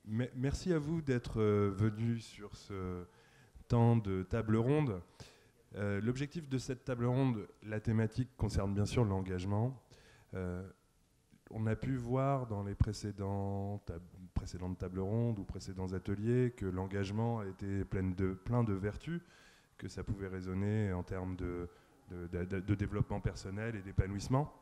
Merci à vous d'être venu sur ce temps de table ronde. L'objectif de cette table ronde, la thématique concerne bien sûr l'engagement. On a pu voir dans les précédentes tables rondes ou précédents ateliers que l'engagement a été plein de vertus, que ça pouvait résonner en termes de développement personnel et d'épanouissement.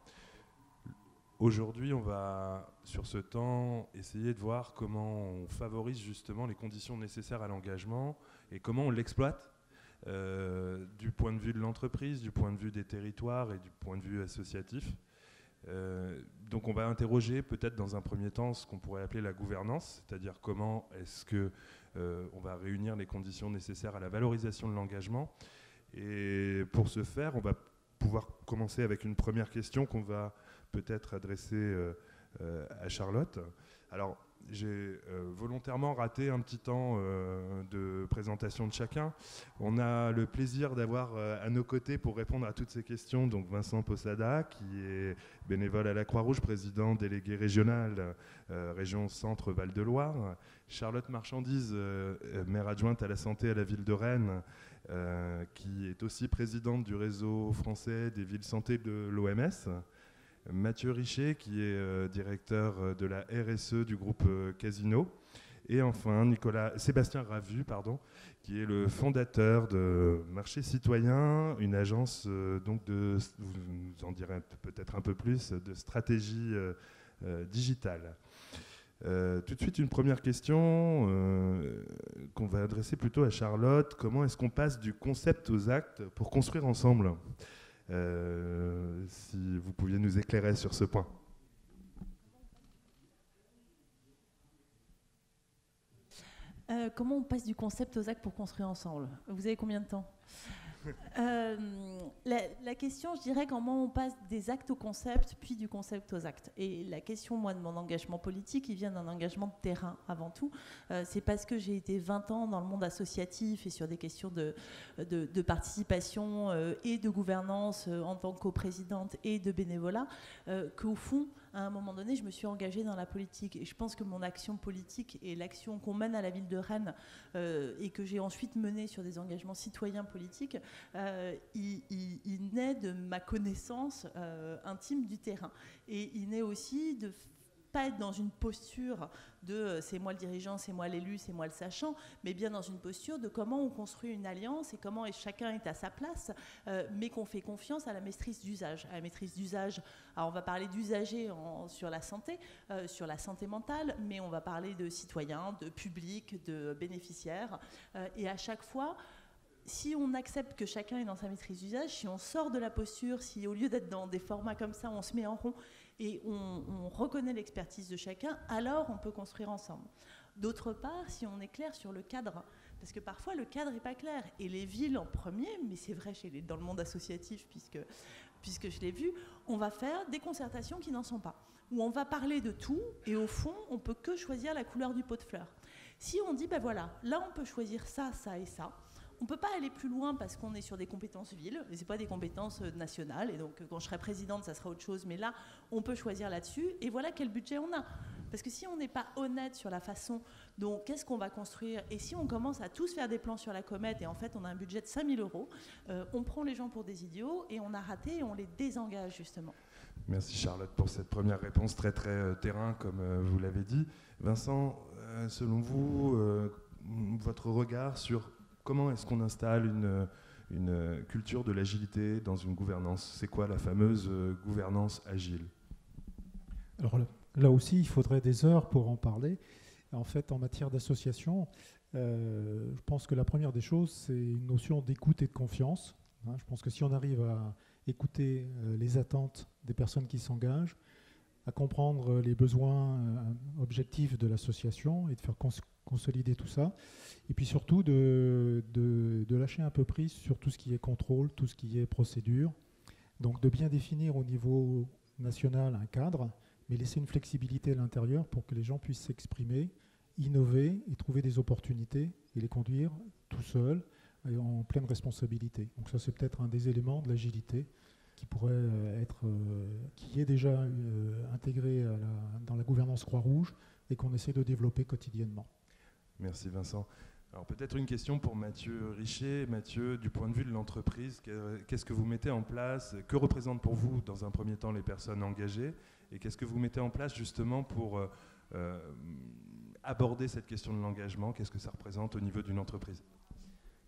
Aujourd'hui, on va, sur ce temps, essayer de voir comment on favorise justement les conditions nécessaires à l'engagement et comment on l'exploite du point de vue de l'entreprise, du point de vue des territoires et du point de vue associatif. Donc on va interroger peut-être dans un premier temps ce qu'on pourrait appeler la gouvernance, c'est-à-dire comment est-ce qu'on va réunir les conditions nécessaires à la valorisation de l'engagement. Et pour ce faire, on va pouvoir commencer avec une première question qu'on va peut-être adresser à Charlotte. Alors, j'ai volontairement raté un petit temps de présentation de chacun. On a le plaisir d'avoir à nos côtés pour répondre à toutes ces questions donc Vincent Posada, qui est bénévole à la Croix-Rouge, président délégué régional région Centre Val-de-Loire. Charlotte Marchandise, maire adjointe à la santé à la ville de Rennes, qui est aussi présidente du réseau français des villes santé de l'OMS. Mathieu Richet, qui est directeur de la RSE du groupe Casino. Et enfin, Sébastien Ravu, qui est le fondateur de Marché Citoyen, une agence donc vous en direz peut-être un peu plus, de stratégie digitale. Tout de suite, une première question qu'on va adresser plutôt à Charlotte. Comment est-ce qu'on passe du concept aux actes pour construire ensemble ? Si vous pouviez nous éclairer sur ce point. Comment on passe du concept aux actes pour construire ensemble ? Vous avez combien de temps ? La question, je dirais, comment on passe des actes au concept, puis du concept aux actes. Et la question, moi, de mon engagement politique, il vient d'un engagement de terrain avant tout. C'est parce que j'ai été 20 ans dans le monde associatif et sur des questions de participation et de gouvernance en tant que coprésidente et de bénévolat, qu'au fond, à un moment donné, je me suis engagée dans la politique. Et je pense que mon action politique et l'action qu'on mène à la ville de Rennes et que j'ai ensuite menée sur des engagements citoyens politiques, il naît de ma connaissance intime du terrain. Et il naît aussi de pas être dans une posture de c'est moi le dirigeant, c'est moi l'élu, c'est moi le sachant, mais bien dans une posture de comment on construit une alliance et comment chacun est à sa place, mais qu'on fait confiance à la maîtrise d'usage. À la maîtrise d'usage, alors on va parler d'usagers sur la santé mentale, mais on va parler de citoyens, de publics, de bénéficiaires, et à chaque fois, si on accepte que chacun est dans sa maîtrise d'usage, si on sort de la posture, si au lieu d'être dans des formats comme ça, on se met en rond et on reconnaît l'expertise de chacun, alors on peut construire ensemble. D'autre part, si on est clair sur le cadre, parce que parfois le cadre n'est pas clair, et les villes en premier, mais c'est vrai dans le monde associatif, puisque je l'ai vu, on va faire des concertations qui n'en sont pas, où on va parler de tout, et au fond, on ne peut que choisir la couleur du pot de fleurs. Si on dit, ben voilà, là on peut choisir ça, ça et ça, on ne peut pas aller plus loin parce qu'on est sur des compétences villes, et ce n'est pas des compétences nationales, et donc quand je serai présidente, ça sera autre chose, mais là, on peut choisir là-dessus, et voilà quel budget on a. Parce que si on n'est pas honnête sur la façon dont qu'est-ce qu'on va construire, et si on commence à tous faire des plans sur la comète, et en fait on a un budget de 5 000 €, on prend les gens pour des idiots, et on a raté, et on les désengage justement. Merci Charlotte pour cette première réponse très très terrain, comme vous l'avez dit. Vincent, selon vous, votre regard sur comment est-ce qu'on installe une culture de l'agilité dans une gouvernance ? C'est quoi la fameuse gouvernance agile ? Alors là aussi, il faudrait des heures pour en parler. En fait, en matière d'association, je pense que la première des choses, c'est une notion d'écoute et de confiance. Je pense que si on arrive à écouter les attentes des personnes qui s'engagent, à comprendre les besoins objectifs de l'association et de faire consolider tout ça, et puis surtout de lâcher un peu prise sur tout ce qui est contrôle, tout ce qui est procédure, donc de bien définir au niveau national un cadre, mais laisser une flexibilité à l'intérieur pour que les gens puissent s'exprimer, innover et trouver des opportunités et les conduire tout seuls et en pleine responsabilité. Donc ça, c'est peut-être un des éléments de l'agilité qui pourrait qui est déjà intégré dans la gouvernance Croix-Rouge et qu'on essaie de développer quotidiennement. Merci Vincent. Alors peut-être une question pour Mathieu Richer. Mathieu, du point de vue de l'entreprise, qu'est-ce que vous mettez en place? Que représentent pour vous, dans un premier temps, les personnes engagées? Et qu'est-ce que vous mettez en place justement pour aborder cette question de l'engagement? Qu'est-ce que ça représente au niveau d'une entreprise?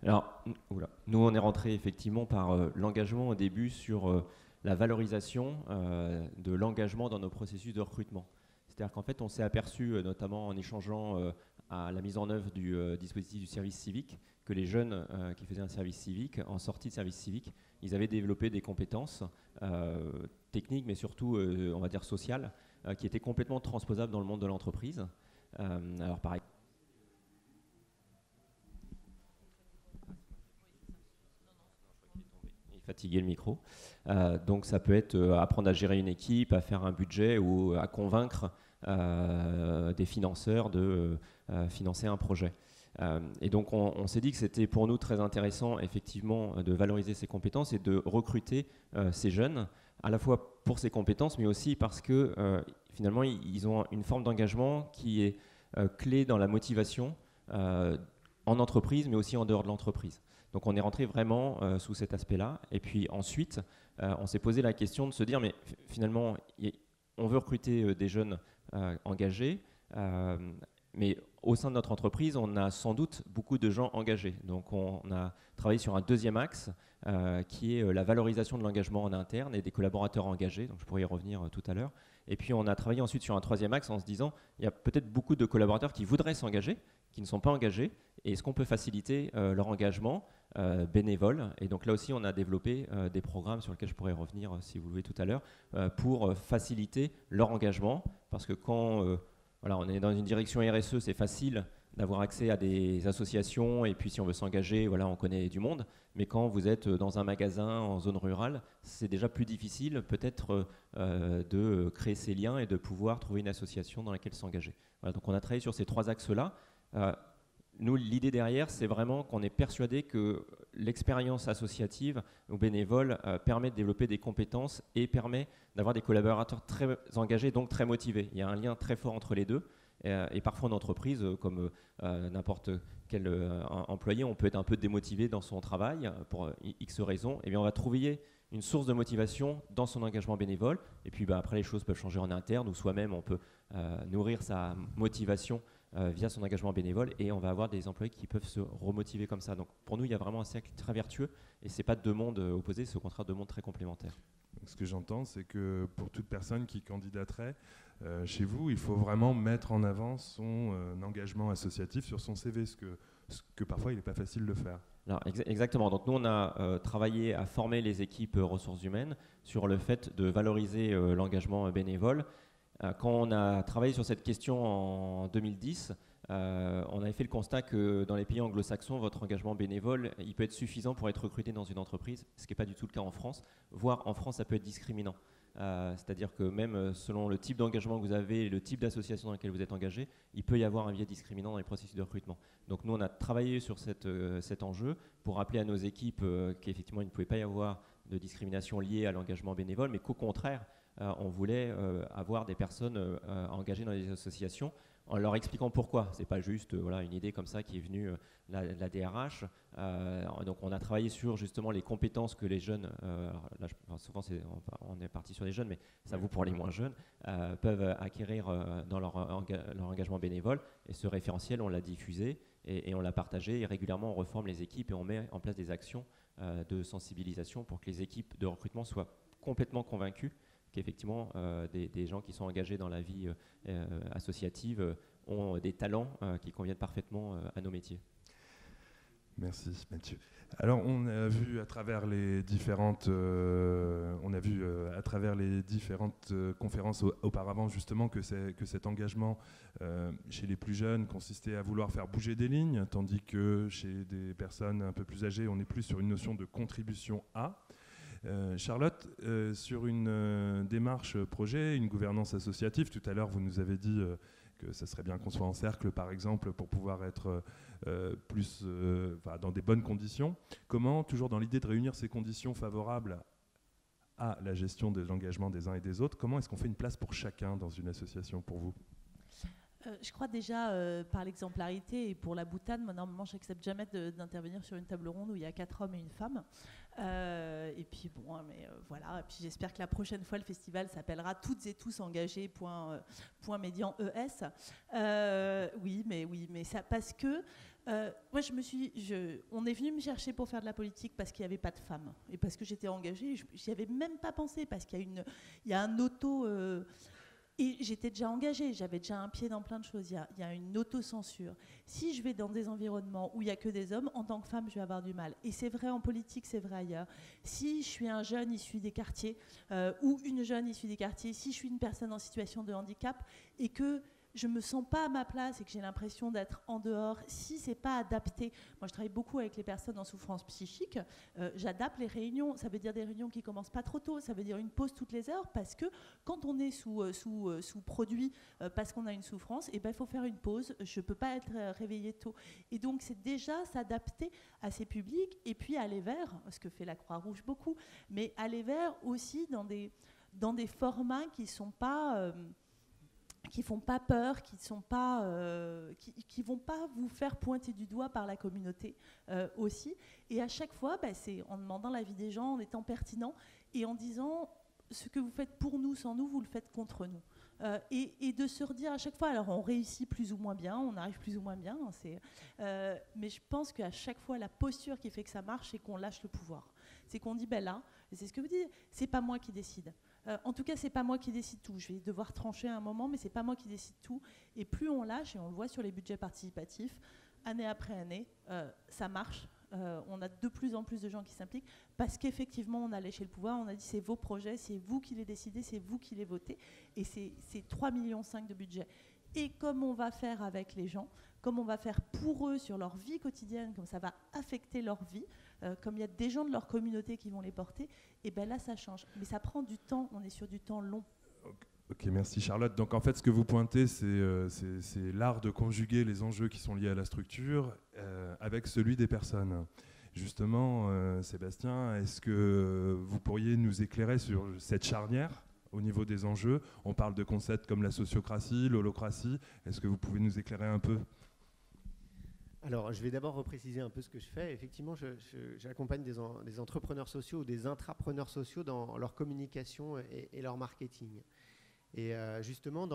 Alors, nous, on est rentré effectivement par l'engagement au début sur la valorisation de l'engagement dans nos processus de recrutement. C'est-à-dire qu'en fait, on s'est aperçu, notamment en échangeant à la mise en œuvre du dispositif du service civique, que les jeunes qui faisaient un service civique, en sortie de service civique, ils avaient développé des compétences techniques, mais surtout, on va dire, sociales, qui étaient complètement transposables dans le monde de l'entreprise. Alors, pareil. Fatiguer le micro. Donc ça peut être apprendre à gérer une équipe, à faire un budget ou à convaincre des financeurs de financer un projet. Et donc on s'est dit que c'était pour nous très intéressant effectivement de valoriser ces compétences et de recruter ces jeunes, à la fois pour ces compétences, mais aussi parce que finalement ils ont une forme d'engagement qui est clé dans la motivation en entreprise, mais aussi en dehors de l'entreprise. Donc on est rentré vraiment sous cet aspect-là. Et puis ensuite, on s'est posé la question de se dire, mais finalement, on veut recruter des jeunes engagés, mais au sein de notre entreprise, on a sans doute beaucoup de gens engagés. Donc on a travaillé sur un deuxième axe, qui est la valorisation de l'engagement en interne et des collaborateurs engagés. Donc je pourrais y revenir tout à l'heure. Et puis on a travaillé ensuite sur un troisième axe en se disant, il y a peut-être beaucoup de collaborateurs qui voudraient s'engager, qui ne sont pas engagés, et est-ce qu'on peut faciliter leur engagement bénévole? Et donc là aussi, on a développé des programmes sur lesquels je pourrais revenir, si vous le voulez, tout à l'heure, pour faciliter leur engagement, parce que quand voilà, on est dans une direction RSE, c'est facile d'avoir accès à des associations, et puis si on veut s'engager, voilà, on connaît du monde, mais quand vous êtes dans un magasin en zone rurale, c'est déjà plus difficile peut-être de créer ces liens et de pouvoir trouver une association dans laquelle s'engager. Voilà, donc on a travaillé sur ces trois axes-là. Nous, l'idée derrière, c'est vraiment qu'on est persuadé que l'expérience associative ou bénévole permet de développer des compétences et permet d'avoir des collaborateurs très engagés, donc très motivés. Il y a un lien très fort entre les deux. Et parfois en entreprise, comme n'importe quel employé, on peut être un peu démotivé dans son travail pour X raisons. Et bien on va trouver une source de motivation dans son engagement bénévole. Et puis après, les choses peuvent changer en interne, ou soi-même, on peut nourrir sa motivation via son engagement bénévole, et on va avoir des employés qui peuvent se remotiver comme ça. Donc pour nous, il y a vraiment un cercle très vertueux, et ce n'est pas deux mondes opposés, c'est au contraire deux mondes très complémentaires. Donc, ce que j'entends, c'est que pour toute personne qui candidaterait chez vous, il faut vraiment mettre en avant son engagement associatif sur son CV, ce que parfois il n'est pas facile de faire. Alors, exactement. Donc nous, on a travaillé à former les équipes ressources humaines sur le fait de valoriser l'engagement bénévole. Quand on a travaillé sur cette question en 2010, on avait fait le constat que dans les pays anglo-saxons, votre engagement bénévole, il peut être suffisant pour être recruté dans une entreprise, ce qui n'est pas du tout le cas en France, voire en France, ça peut être discriminant. C'est-à-dire que même selon le type d'engagement que vous avez et le type d'association dans laquelle vous êtes engagé, il peut y avoir un biais discriminant dans les processus de recrutement. Donc nous, on a travaillé sur cet enjeu pour rappeler à nos équipes qu'effectivement, il ne pouvait pas y avoir de discrimination liée à l'engagement bénévole, mais qu'au contraire, on voulait avoir des personnes engagées dans des associations en leur expliquant pourquoi. Ce n'est pas juste voilà, une idée comme ça qui est venue de la DRH. Donc on a travaillé sur justement les compétences que les jeunes, là, souvent on est parti sur les jeunes, mais ça vaut pour les moins jeunes, peuvent acquérir dans leur engagement bénévole. Et ce référentiel, on l'a diffusé et on l'a partagé. Et régulièrement, on reforme les équipes et on met en place des actions de sensibilisation pour que les équipes de recrutement soient complètement convaincues qu'effectivement des gens qui sont engagés dans la vie associative ont des talents qui conviennent parfaitement à nos métiers. Merci Mathieu. Alors on a vu à travers les différentes, conférences auparavant justement que cet engagement chez les plus jeunes consistait à vouloir faire bouger des lignes, tandis que chez des personnes un peu plus âgées, on est plus sur une notion de contribution à. Charlotte, sur une démarche projet, une gouvernance associative, tout à l'heure vous nous avez dit que ça serait bien qu'on soit en cercle par exemple pour pouvoir être dans des bonnes conditions. Comment, toujours dans l'idée de réunir ces conditions favorables à la gestion de l'engagement des uns et des autres, comment est-ce qu'on fait une place pour chacun dans une association pour vous ? Je crois déjà, par l'exemplarité et pour la boutade, moi normalement j'accepte jamais d'intervenir sur une table ronde où il y a 4 hommes et une femme. Et puis bon, voilà. Et puis j'espère que la prochaine fois le festival s'appellera Toutes et tous engagés point médian ES. Oui, mais ça parce que moi on est venu me chercher pour faire de la politique parce qu'il n'y avait pas de femmes et parce que j'étais engagée. J'y avais même pas pensé parce qu'il y a un auto. Et j'étais déjà engagée, j'avais déjà un pied dans plein de choses. Il y a une autocensure. Si je vais dans des environnements où il n'y a que des hommes, en tant que femme, je vais avoir du mal. Et c'est vrai en politique, c'est vrai ailleurs. Si je suis un jeune issu des quartiers ou une jeune issue des quartiers, si je suis une personne en situation de handicap et que je ne me sens pas à ma place et que j'ai l'impression d'être en dehors, si ce n'est pas adapté. Moi, je travaille beaucoup avec les personnes en souffrance psychique. J'adapte les réunions. Ça veut dire des réunions qui ne commencent pas trop tôt. Ça veut dire une pause toutes les heures parce que quand on est sous produit parce qu'on a une souffrance, il faut faire une pause. Je ne peux pas être réveillée tôt. Et donc, c'est déjà s'adapter à ces publics et puis aller vers, ce que fait la Croix-Rouge beaucoup, mais aller vers aussi dans des formats qui ne sont pas... qui font pas peur, qui vont pas vous faire pointer du doigt par la communauté aussi. Et à chaque fois, c'est en demandant l'avis des gens, en étant pertinent et en disant ce que vous faites pour nous, sans nous, vous le faites contre nous. Et de se redire à chaque fois, alors on réussit plus ou moins bien, on arrive plus ou moins bien, mais je pense qu'à chaque fois, la posture qui fait que ça marche, c'est qu'on lâche le pouvoir. C'est qu'on dit, là, et c'est ce que vous dites, c'est pas moi qui décide. En tout cas, c'est pas moi qui décide tout. Je vais devoir trancher à un moment, mais c'est pas moi qui décide tout. Et plus on lâche, et on le voit sur les budgets participatifs, année après année, ça marche. On a de plus en plus de gens qui s'impliquent parce qu'effectivement, on a léché le pouvoir. On a dit c'est vos projets, c'est vous qui les décidez, c'est vous qui les votez. Et c'est 3,5 millions de budget. Et comme on va faire avec les gens, comme on va faire pour eux sur leur vie quotidienne, comme ça va affecter leur vie, comme il y a des gens de leur communauté qui vont les porter, et là ça change. Mais ça prend du temps, on est sur du temps long. Ok, merci Charlotte. Donc en fait, ce que vous pointez, c'est l'art de conjuguer les enjeux qui sont liés à la structure avec celui des personnes. Justement, Sébastien, est-ce que vous pourriez nous éclairer sur cette charnière au niveau des enjeux? On parle de concepts comme la sociocratie, l'holocratie. Est-ce que vous pouvez nous éclairer un peu? Alors, je vais d'abord repréciser un peu ce que je fais. Effectivement, j'accompagne des entrepreneurs sociaux ou des intrapreneurs sociaux dans leur communication et leur marketing. Et justement,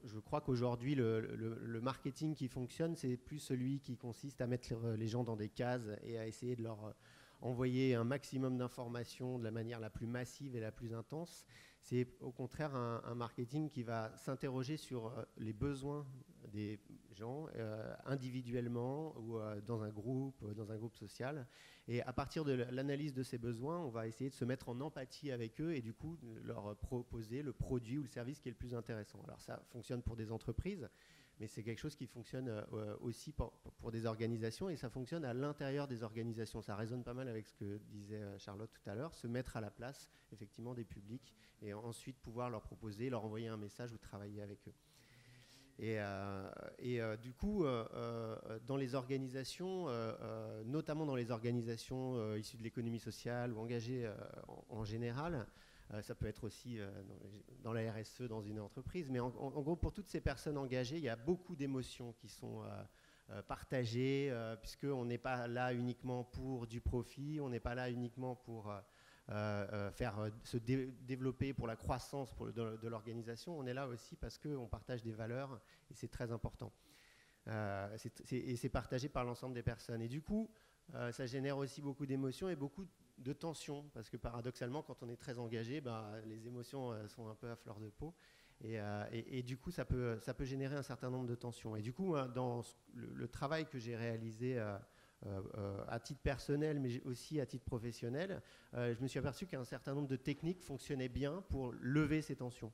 je crois qu'aujourd'hui, le marketing qui fonctionne, c'est plus celui qui consiste à mettre les gens dans des cases et à essayer de leur envoyer un maximum d'informations de la manière la plus massive et la plus intense. C'est au contraire un marketing qui va s'interroger sur les besoins des gens individuellement ou dans un groupe social. Et à partir de l'analyse de ces besoins, on va essayer de se mettre en empathie avec eux et du coup leur proposer le produit ou le service qui est le plus intéressant. Alors ça fonctionne pour des entreprises, mais c'est quelque chose qui fonctionne aussi pour des organisations et ça fonctionne à l'intérieur des organisations. Ça résonne pas mal avec ce que disait Charlotte tout à l'heure, se mettre à la place effectivement des publics et ensuite pouvoir leur proposer, leur envoyer un message ou travailler avec eux. Et du coup, dans les organisations, notamment dans les organisations issues de l'économie sociale ou engagées en général, ça peut être aussi dans la RSE, dans une entreprise, mais en gros, pour toutes ces personnes engagées, il y a beaucoup d'émotions qui sont partagées, puisqu'on n'est pas là uniquement pour du profit, on n'est pas là uniquement pour se développer pour la croissance de l'organisation, on est là aussi parce qu'on partage des valeurs et c'est très important. Et c'est partagé par l'ensemble des personnes. Et du coup, ça génère aussi beaucoup d'émotions et beaucoup de tensions, parce que paradoxalement, quand on est très engagé, les émotions sont un peu à fleur de peau. Et du coup, ça peut générer un certain nombre de tensions. Et du coup, dans le travail que j'ai réalisé à titre personnel, mais aussi à titre professionnel, je me suis aperçu qu'un certain nombre de techniques fonctionnaient bien pour lever ces tensions.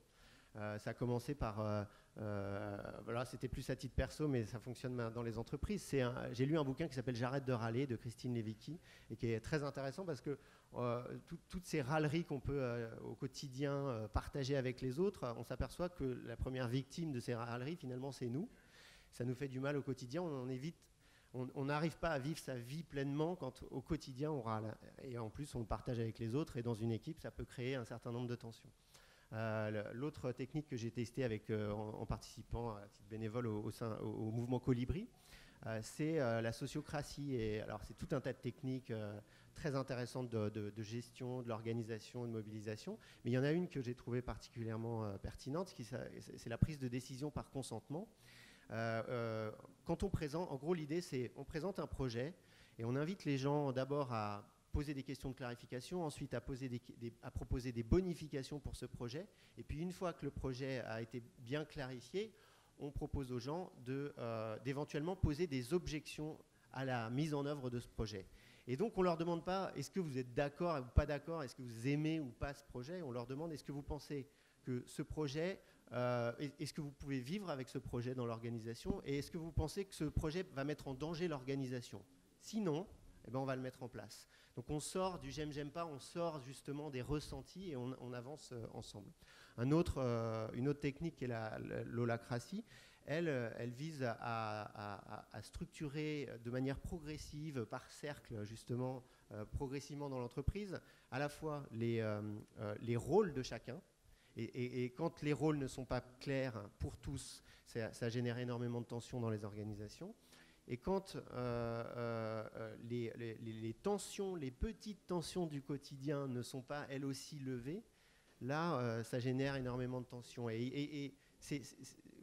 Ça a commencé par... voilà, c'était plus à titre perso, mais ça fonctionne dans les entreprises. J'ai lu un bouquin qui s'appelle « J'arrête de râler » de Christine Levicki, et qui est très intéressant parce que toutes ces râleries qu'on peut au quotidien partager avec les autres, on s'aperçoit que la première victime de ces râleries, finalement, c'est nous. Ça nous fait du mal au quotidien, on n'arrive pas à vivre sa vie pleinement quand au quotidien on râle. Et en plus, on le partage avec les autres, et dans une équipe, ça peut créer un certain nombre de tensions. L'autre technique que j'ai testée en participant à titre bénévole au mouvement Colibri, c'est la sociocratie. Et alors c'est tout un tas de techniques très intéressantes de gestion, de l'organisation, de mobilisation. Mais il y en a une que j'ai trouvée particulièrement pertinente, c'est la prise de décision par consentement. Quand on présente, en gros l'idée c'est on présente un projet et on invite les gens d'abord à poser des questions de clarification, ensuite à proposer des bonifications pour ce projet. Et puis une fois que le projet a été bien clarifié, on propose aux gens d'éventuellement poser des objections à la mise en œuvre de ce projet. Et donc on ne leur demande pas est-ce que vous êtes d'accord ou pas d'accord, est-ce que vous aimez ou pas ce projet, on leur demande est-ce que vous pensez que ce projet, est-ce que vous pouvez vivre avec ce projet dans l'organisation et est-ce que vous pensez que ce projet va mettre en danger l'organisation. Sinon, eh ben on va le mettre en place. Donc on sort du j'aime pas, on sort justement des ressentis et on avance ensemble. Une autre technique qui est l'holacratie, elle vise à structurer de manière progressive, par cercle justement, progressivement dans l'entreprise, à la fois les rôles de chacun. Et quand les rôles ne sont pas clairs pour tous, ça génère énormément de tensions dans les organisations. Et quand les tensions, les petites tensions du quotidien ne sont pas elles aussi levées, là, ça génère énormément de tensions. Et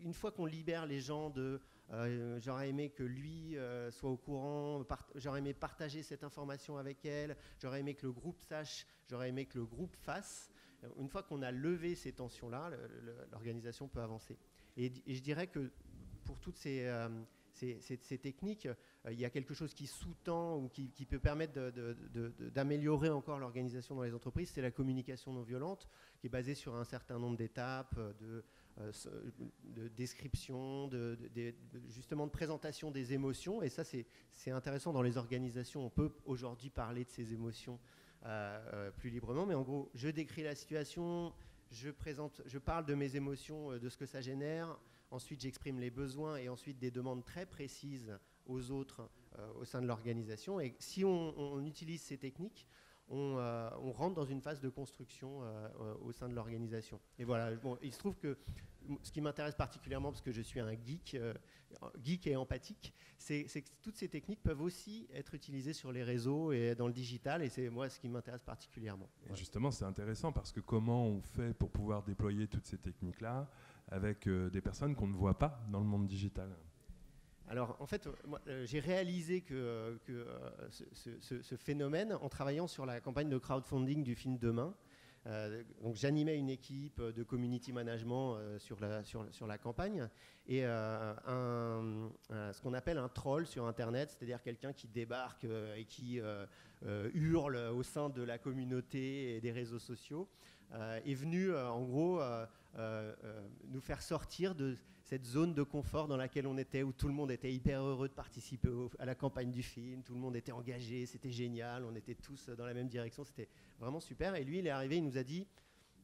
une fois qu'on libère les gens de j'aurais aimé que lui soit au courant, j'aurais aimé partager cette information avec elle, j'aurais aimé que le groupe sache, j'aurais aimé que le groupe fasse. Une fois qu'on a levé ces tensions-là, l'organisation peut avancer. Et je dirais que pour toutes ces techniques, il y a quelque chose qui sous-tend ou qui peut permettre d'améliorer encore l'organisation dans les entreprises, c'est la communication non violente, qui est basée sur un certain nombre d'étapes, de description, justement de présentation des émotions. Et ça, c'est intéressant dans les organisations. On peut aujourd'hui parler de ces émotions plus librement, mais en gros, je décris la situation, je parle de mes émotions, de ce que ça génère. Ensuite, j'exprime les besoins et ensuite des demandes très précises aux autres au sein de l'organisation. Et si on utilise ces techniques, on rentre dans une phase de construction au sein de l'organisation. Et voilà, bon, il se trouve que ce qui m'intéresse particulièrement, parce que je suis un geek et empathique, c'est que toutes ces techniques peuvent aussi être utilisées sur les réseaux et dans le digital, et c'est moi ce qui m'intéresse particulièrement. Et justement, c'est intéressant parce que comment on fait pour pouvoir déployer toutes ces techniques-là avec des personnes qu'on ne voit pas dans le monde digital? Alors, en fait, moi, j'ai réalisé que ce phénomène en travaillant sur la campagne de crowdfunding du film Demain. Donc, j'animais une équipe de community management sur la campagne et ce qu'on appelle un troll sur Internet, c'est-à-dire quelqu'un qui débarque et qui hurle au sein de la communauté et des réseaux sociaux, est venu en gros nous faire sortir de cette zone de confort dans laquelle on était, où tout le monde était hyper heureux de participer à la campagne du film, tout le monde était engagé, c'était génial, on était tous dans la même direction, c'était vraiment super. Et lui, il est arrivé, il nous a dit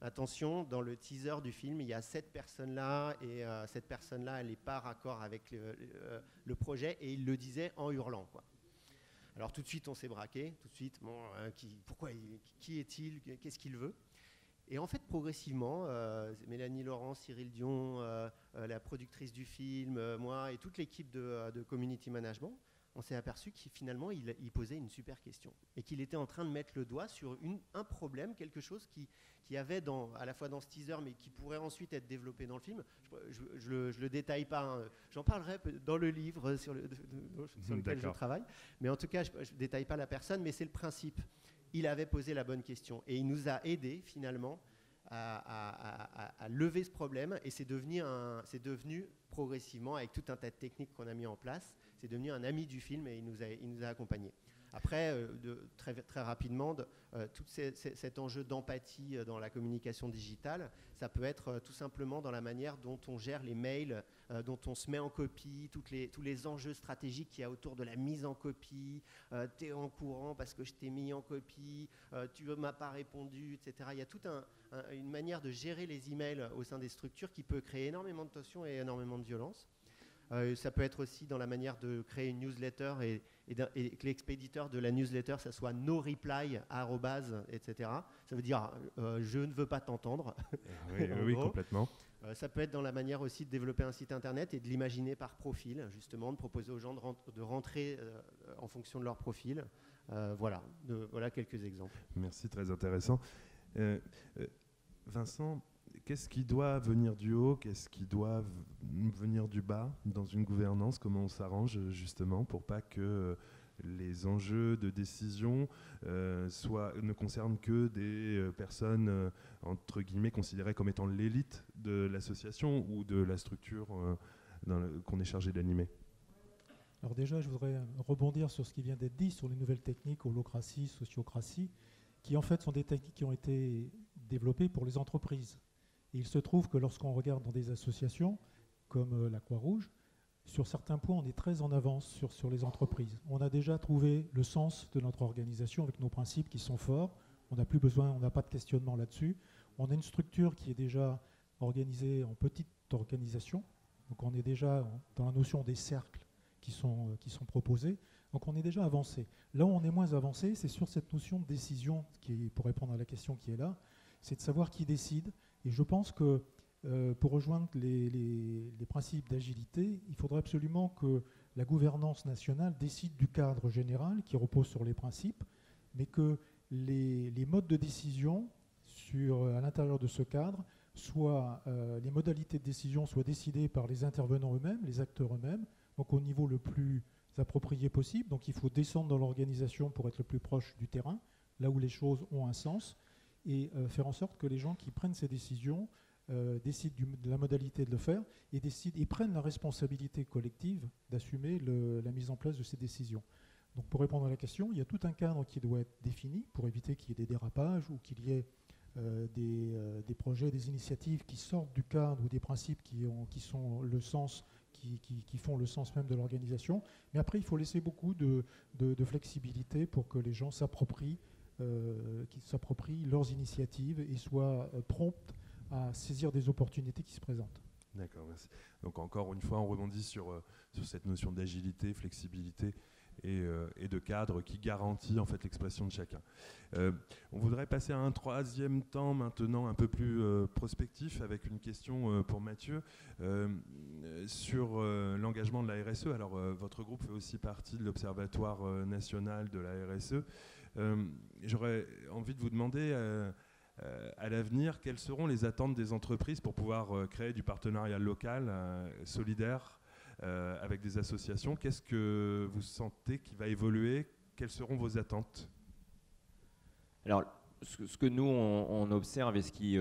attention, dans le teaser du film, il y a cette personne-là, et cette personne-là, elle n'est pas raccord avec le projet, et il le disait en hurlant, quoi. Alors tout de suite, on s'est braqué, tout de suite, bon, qui est-il, qu'est-ce qu'il veut? Et en fait, progressivement, Mélanie Laurent, Cyril Dion, la productrice du film, moi et toute l'équipe de community management, on s'est aperçu qu'il finalement, il posait une super question et qu'il était en train de mettre le doigt sur un problème, quelque chose qui avait à la fois dans ce teaser, mais qui pourrait ensuite être développé dans le film. Je le détaille pas, hein. J'en parlerai dans le livre sur lequel je travaille, mais en tout cas, je ne détaille pas la personne, mais c'est le principe. Il avait posé la bonne question et il nous a aidés finalement à lever ce problème et c'est devenu progressivement, avec tout un tas de techniques qu'on a mis en place, c'est devenu un ami du film et il nous a accompagnés. Après, très, très rapidement, tout cet enjeu d'empathie dans la communication digitale, ça peut être tout simplement dans la manière dont on gère les mails, dont on se met en copie, tous les enjeux stratégiques qu'il y a autour de la mise en copie, tu es en courant parce que je t'ai mis en copie, tu ne m'as pas répondu, etc. Il y a toute une manière de gérer les emails au sein des structures qui peut créer énormément de tensions et énormément de violence. Ça peut être aussi dans la manière de créer une newsletter et que l'expéditeur de la newsletter, ça soit no reply, etc. Ça veut dire je ne veux pas t'entendre. Oui, complètement. Ça peut être dans la manière aussi de développer un site internet et de l'imaginer par profil, justement, de proposer aux gens de rentrer en fonction de leur profil. Voilà quelques exemples. Merci, très intéressant. Vincent, qu'est-ce qui doit venir du haut, qu'est-ce qui doit venir du bas dans une gouvernance? Comment on s'arrange justement pour pas que les enjeux de décision ne concernent que des personnes entre guillemets considérées comme étant l'élite de l'association ou de la structure qu'on est chargé d'animer? Alors déjà, je voudrais rebondir sur ce qui vient d'être dit sur les nouvelles techniques, holocratie, sociocratie, qui en fait sont des techniques qui ont été développées pour les entreprises. Et il se trouve que lorsqu'on regarde dans des associations comme la Croix-Rouge, sur certains points, on est très en avance sur les entreprises. On a déjà trouvé le sens de notre organisation avec nos principes qui sont forts. On n'a plus besoin, on n'a pas de questionnement là-dessus. On a une structure qui est déjà organisée en petite organisation. Donc on est déjà dans la notion des cercles qui sont proposés. Donc on est déjà avancé. Là où on est moins avancé, c'est sur cette notion de décision, pour répondre à la question qui est là, c'est de savoir qui décide. Et je pense que pour rejoindre les principes d'agilité, il faudrait absolument que la gouvernance nationale décide du cadre général qui repose sur les principes, mais que les modes de décision à l'intérieur de ce cadre, les modalités de décision soient décidées par les intervenants eux-mêmes, les acteurs eux-mêmes, donc au niveau le plus approprié possible. Donc il faut descendre dans l'organisation pour être le plus proche du terrain, là où les choses ont un sens, et faire en sorte que les gens qui prennent ces décisions décident de la modalité de le faire et prennent la responsabilité collective d'assumer la mise en place de ces décisions. Donc pour répondre à la question, il y a tout un cadre qui doit être défini pour éviter qu'il y ait des dérapages ou qu'il y ait des projets, des initiatives qui sortent du cadre ou des principes qui sont le sens, qui font le sens même de l'organisation. Mais après, il faut laisser beaucoup de flexibilité pour que les gens s'approprient leurs initiatives et soient promptes à saisir des opportunités qui se présentent. D'accord, merci. Donc encore une fois, on rebondit sur cette notion d'agilité, flexibilité et de cadre qui garantit en fait l'expression de chacun. On voudrait passer à un troisième temps maintenant un peu plus prospectif avec une question pour Mathieu sur l'engagement de la RSE. Alors votre groupe fait aussi partie de l'Observatoire national de la RSE. J'aurais envie de vous demander à l'avenir, quelles seront les attentes des entreprises pour pouvoir créer du partenariat local solidaire avec des associations? Qu'est-ce que vous sentez qui va évoluer? Quelles seront vos attentes? Alors, ce que nous, on observe et ce qui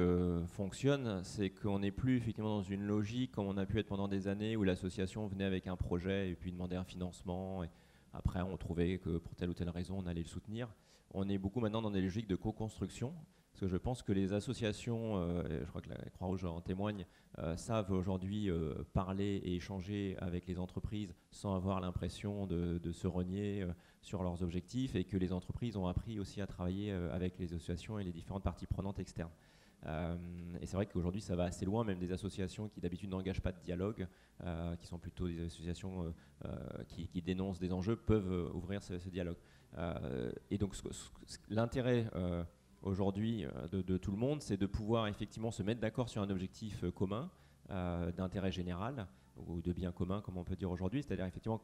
fonctionne, c'est qu'on n'est plus effectivement dans une logique comme on a pu être pendant des années où l'association venait avec un projet et puis demandait un financement. Et après, on trouvait que pour telle ou telle raison, on allait le soutenir. On est beaucoup maintenant dans des logiques de co-construction. Parce que je pense que les associations, je crois que la Croix-Rouge en témoigne, savent aujourd'hui parler et échanger avec les entreprises sans avoir l'impression de se renier sur leurs objectifs, et que les entreprises ont appris aussi à travailler avec les associations et les différentes parties prenantes externes. Et c'est vrai qu'aujourd'hui ça va assez loin, même des associations qui d'habitude n'engagent pas de dialogue, qui sont plutôt des associations qui dénoncent des enjeux, peuvent ouvrir ce dialogue. Et donc l'intérêt aujourd'hui de tout le monde, c'est de pouvoir effectivement se mettre d'accord sur un objectif commun d'intérêt général ou de bien commun, comme on peut dire aujourd'hui, c'est-à-dire effectivement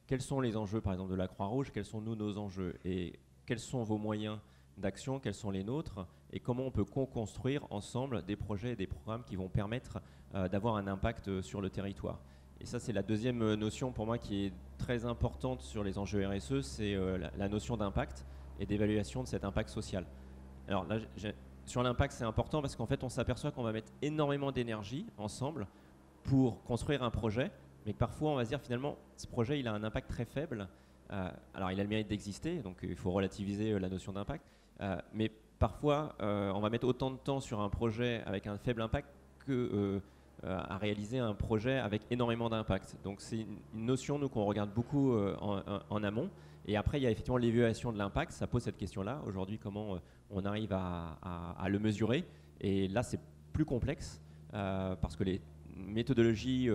quels sont les enjeux par exemple de la Croix-Rouge, quels sont nos enjeux et quels sont vos moyens d'action, quels sont les nôtres et comment on peut co-construire ensemble des projets et des programmes qui vont permettre d'avoir un impact sur le territoire. Et ça, c'est la deuxième notion pour moi qui est très importante sur les enjeux RSE, c'est la notion d'impact et d'évaluation de cet impact social. Alors là, sur l'impact, c'est important parce qu'en fait, on s'aperçoit qu'on va mettre énormément d'énergie ensemble pour construire un projet, mais que parfois, on va se dire finalement, ce projet, il a un impact très faible. Alors, il a le mérite d'exister, donc il faut relativiser la notion d'impact. Mais parfois, on va mettre autant de temps sur un projet avec un faible impact que à réaliser un projet avec énormément d'impact. Donc, c'est une notion, nous, qu'on regarde beaucoup en amont. Et après, il y a effectivement l'évaluation de l'impact. Ça pose cette question-là. Aujourd'hui, comment on arrive à le mesurer? Et là, c'est plus complexe parce que méthodologies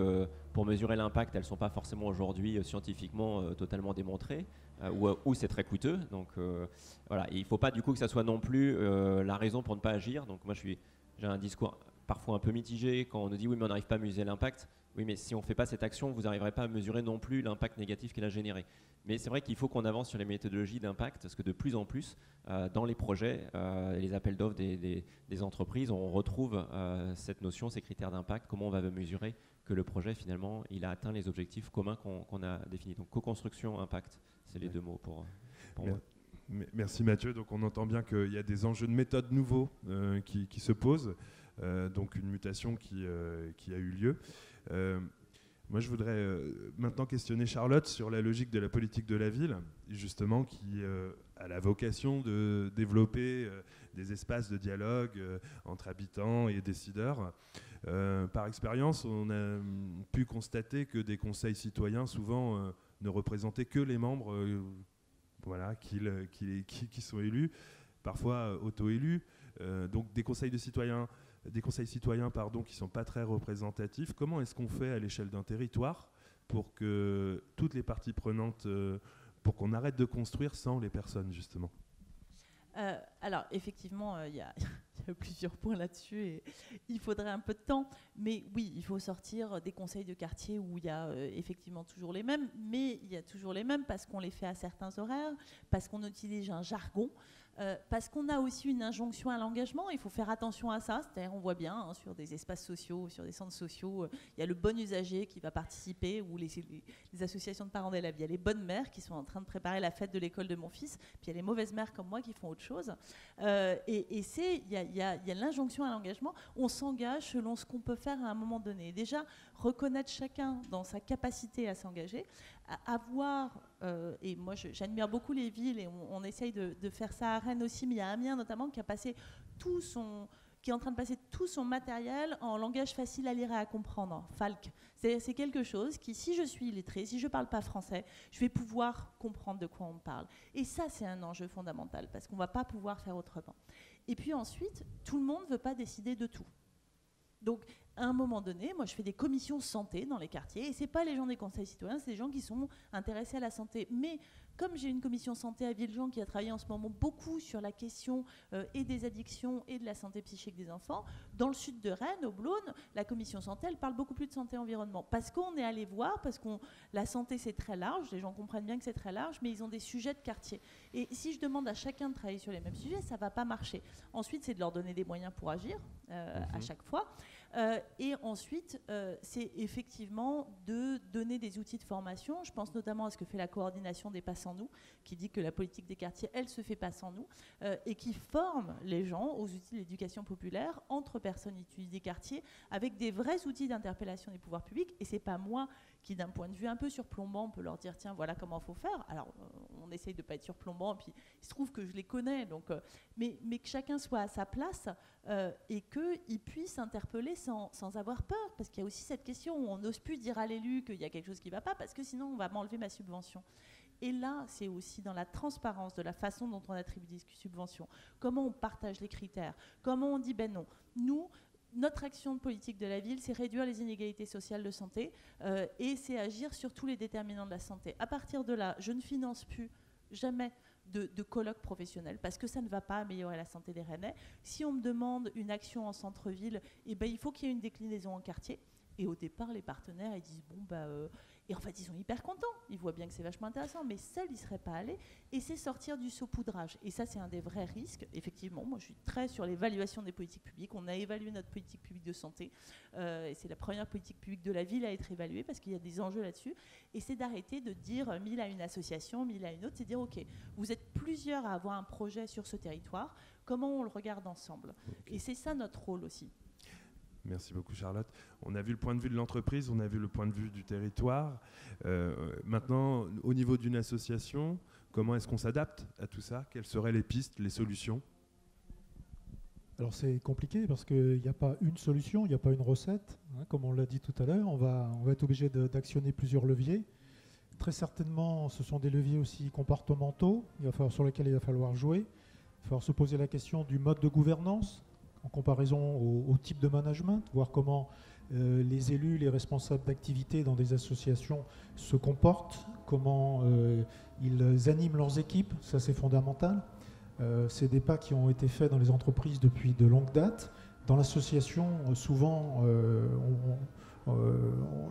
pour mesurer l'impact, elles ne sont pas forcément aujourd'hui scientifiquement totalement démontrées, ou c'est très coûteux. Donc voilà, et il ne faut pas du coup que ça soit non plus la raison pour ne pas agir. Donc moi j'ai un discours parfois un peu mitigé quand on nous dit oui mais on n'arrive pas à mesurer l'impact. Oui mais si on ne fait pas cette action, vous n'arriverez pas à mesurer non plus l'impact négatif qu'elle a généré. Mais c'est vrai qu'il faut qu'on avance sur les méthodologies d'impact, parce que de plus en plus, dans les projets, les appels d'offres des entreprises, on retrouve cette notion, ces critères d'impact, comment on va mesurer que le projet, finalement, il a atteint les objectifs communs qu'on a définis. Donc, co-construction, impact, c'est les deux mots pour moi. Merci Mathieu. Donc, on entend bien qu'il y a des enjeux de méthode nouveaux qui se posent, donc une mutation qui a eu lieu. Moi, je voudrais maintenant questionner Charlotte sur la logique de la politique de la ville, justement, qui a la vocation de développer des espaces de dialogue entre habitants et décideurs. Par expérience, on a pu constater que des conseils citoyens, souvent, ne représentaient que les membres qui sont élus, parfois auto-élus. Donc des conseils citoyens qui ne sont pas très représentatifs. Comment est-ce qu'on fait à l'échelle d'un territoire pour que toutes les parties prenantes, pour qu'on arrête de construire sans les personnes, justement? Alors, effectivement, il y a plusieurs points là-dessus et il faudrait un peu de temps. Mais oui, il faut sortir des conseils de quartier où il y a effectivement toujours les mêmes, mais il y a toujours les mêmes parce qu'on les fait à certains horaires, parce qu'on utilise un jargon. Parce qu'on a aussi une injonction à l'engagement, il faut faire attention à ça. C'est-à-dire, on voit bien sur des espaces sociaux, sur des centres sociaux, il y a le bon usager qui va participer, ou les associations de parents d'élèves. Il y a les bonnes mères qui sont en train de préparer la fête de l'école de mon fils, puis il y a les mauvaises mères comme moi qui font autre chose. Il y a l'injonction à l'engagement. On s'engage selon ce qu'on peut faire à un moment donné. Déjà, reconnaître chacun dans sa capacité à s'engager, et moi j'admire beaucoup les villes et on essaye de faire ça à Rennes aussi, mais il y a Amiens notamment qui est en train de passer tout son matériel en langage facile à lire et à comprendre, FALC. C'est quelque chose qui, si je suis illettrée, si je ne parle pas français, je vais pouvoir comprendre de quoi on me parle. Et ça, c'est un enjeu fondamental, parce qu'on ne va pas pouvoir faire autrement. Et puis ensuite, tout le monde ne veut pas décider de tout. Donc, à un moment donné, moi, je fais des commissions santé dans les quartiers, et ce n'est pas les gens des conseils citoyens, c'est des gens qui sont intéressés à la santé. Mais comme j'ai une commission santé à Villejean qui a travaillé en ce moment beaucoup sur la question et des addictions et de la santé psychique des enfants, dans le sud de Rennes, au Blône, la commission santé, elle parle beaucoup plus de santé-environnement. Parce qu'on est allé voir, la santé, c'est très large, les gens comprennent bien que c'est très large, mais ils ont des sujets de quartier. Et si je demande à chacun de travailler sur les mêmes sujets, ça ne va pas marcher. Ensuite, c'est de leur donner des moyens pour agir à chaque fois. Et ensuite, c'est effectivement de donner des outils de formation. Je pense notamment à ce que fait la coordination des Pas sans nous, qui dit que la politique des quartiers, elle se fait pas sans nous, et qui forme les gens aux outils de l'éducation populaire entre personnes issues des quartiers, avec des vrais outils d'interpellation des pouvoirs publics. Et c'est pas moi qui, d'un point de vue un peu surplombant, peut leur dire tiens, voilà comment il faut faire. Alors, on essaye de pas être surplombant, puis il se trouve que je les connais, donc, mais que chacun soit à sa place et qu'il puisse interpeller sans avoir peur, parce qu'il y a aussi cette question où on n'ose plus dire à l'élu qu'il y a quelque chose qui ne va pas, parce que sinon on va m'enlever ma subvention. Et là, c'est aussi dans la transparence de la façon dont on attribue des subventions, comment on partage les critères, comment on dit ben non. Nous, notre action de politique de la ville, c'est réduire les inégalités sociales de santé et c'est agir sur tous les déterminants de la santé. À partir de là, je ne finance plus jamais de colloques professionnels parce que ça ne va pas améliorer la santé des Rennais. Si on me demande une action en centre-ville, eh ben, il faut qu'il y ait une déclinaison en quartier. Et au départ, les partenaires, ils disent bon, et en fait, ils sont hyper contents. Ils voient bien que c'est vachement intéressant, mais seuls, ils ne seraient pas allés. Et c'est sortir du saupoudrage. Et ça, c'est un des vrais risques. Effectivement, moi, je suis très sur l'évaluation des politiques publiques. On a évalué notre politique publique de santé. Et c'est la première politique publique de la ville à être évaluée parce qu'il y a des enjeux là-dessus. Et c'est d'arrêter de dire 1000 à une association, 1000 à une autre. C'est dire, OK, vous êtes plusieurs à avoir un projet sur ce territoire. Comment on le regarde ensemble? Okay. Et c'est ça notre rôle aussi. Merci beaucoup Charlotte. On a vu le point de vue de l'entreprise, on a vu le point de vue du territoire. Maintenant, au niveau d'une association, comment est-ce qu'on s'adapte à tout ça? Quelles seraient les pistes, les solutions? Alors c'est compliqué parce qu'il n'y a pas une solution, il n'y a pas une recette. Hein, comme on l'a dit tout à l'heure, on va être obligé d'actionner plusieurs leviers. Très certainement, ce sont des leviers aussi comportementaux sur lesquels il va falloir jouer. Il va falloir se poser la question du mode de gouvernance. en comparaison au type de management, voir comment les élus, les responsables d'activité dans des associations se comportent, comment ils animent leurs équipes, ça c'est fondamental. C'est des pas qui ont été faits dans les entreprises depuis de longues dates. Dans l'association, souvent,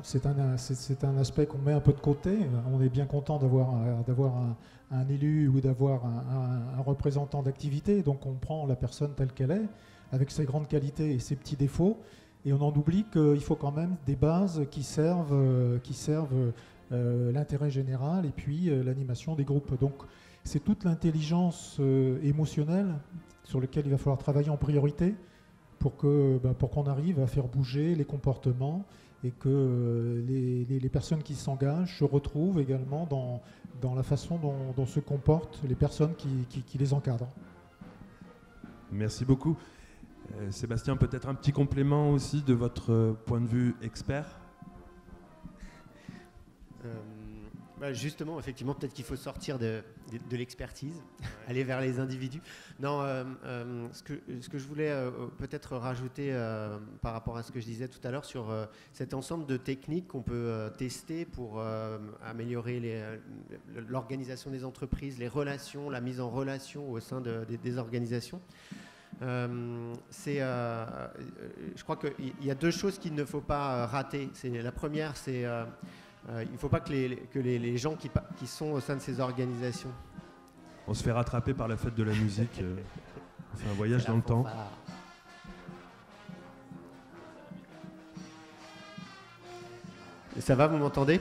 c'est un aspect qu'on met un peu de côté. On est bien content d'avoir un élu ou d'avoir un représentant d'activité, donc on prend la personne telle qu'elle est, avec ses grandes qualités et ses petits défauts, et on en oublie qu'il faut quand même des bases qui servent l'intérêt général et puis l'animation des groupes. Donc c'est toute l'intelligence émotionnelle sur laquelle il va falloir travailler en priorité pour qu'on arrive à faire bouger les comportements et que les personnes qui s'engagent se retrouvent également dans la façon dont se comportent les personnes qui les encadrent. Merci beaucoup. Sébastien, peut-être un petit complément aussi de votre point de vue expert. Justement, effectivement, peut-être qu'il faut sortir de l'expertise, aller vers les individus. Non, ce que je voulais peut-être rajouter par rapport à ce que je disais tout à l'heure sur cet ensemble de techniques qu'on peut tester pour améliorer l'organisation des entreprises, les relations, la mise en relation au sein des organisations. Je crois qu'il y a deux choses qu'il ne faut pas rater. La première, c'est il ne faut pas que les gens qui sont au sein de ces organisations... On se fait rattraper par la fête de la musique. On fait un voyage dans le temps. Et ça va, vous m'entendez?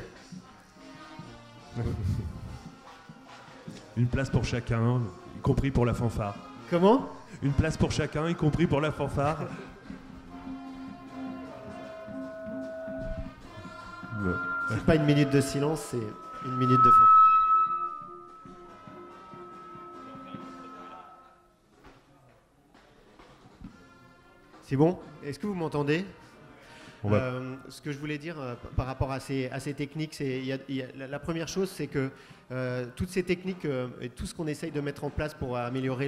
Une place pour chacun, y compris pour la fanfare. Comment? Une place pour chacun, y compris pour la fanfare. C'est pas une minute de silence, c'est une minute de fanfare. C'est bon? Est-ce que vous m'entendez? Ce que je voulais dire par rapport à ces techniques, c'est la première chose, c'est que toutes ces techniques et tout ce qu'on essaye de mettre en place pour améliorer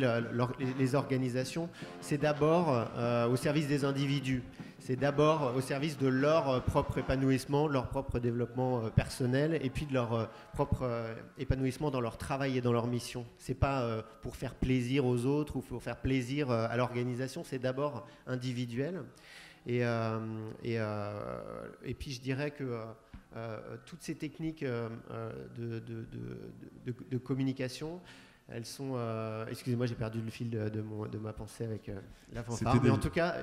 les organisations, c'est d'abord au service des individus. C'est d'abord au service de leur propre épanouissement, de leur propre développement personnel et puis de leur propre épanouissement dans leur travail et dans leur mission. C'est pas pour faire plaisir aux autres ou pour faire plaisir à l'organisation, c'est d'abord individuel. Et puis je dirais que toutes ces techniques de communication, elles sont... excusez-moi, j'ai perdu le fil de ma pensée avec la fanfare. Mais en tout cas,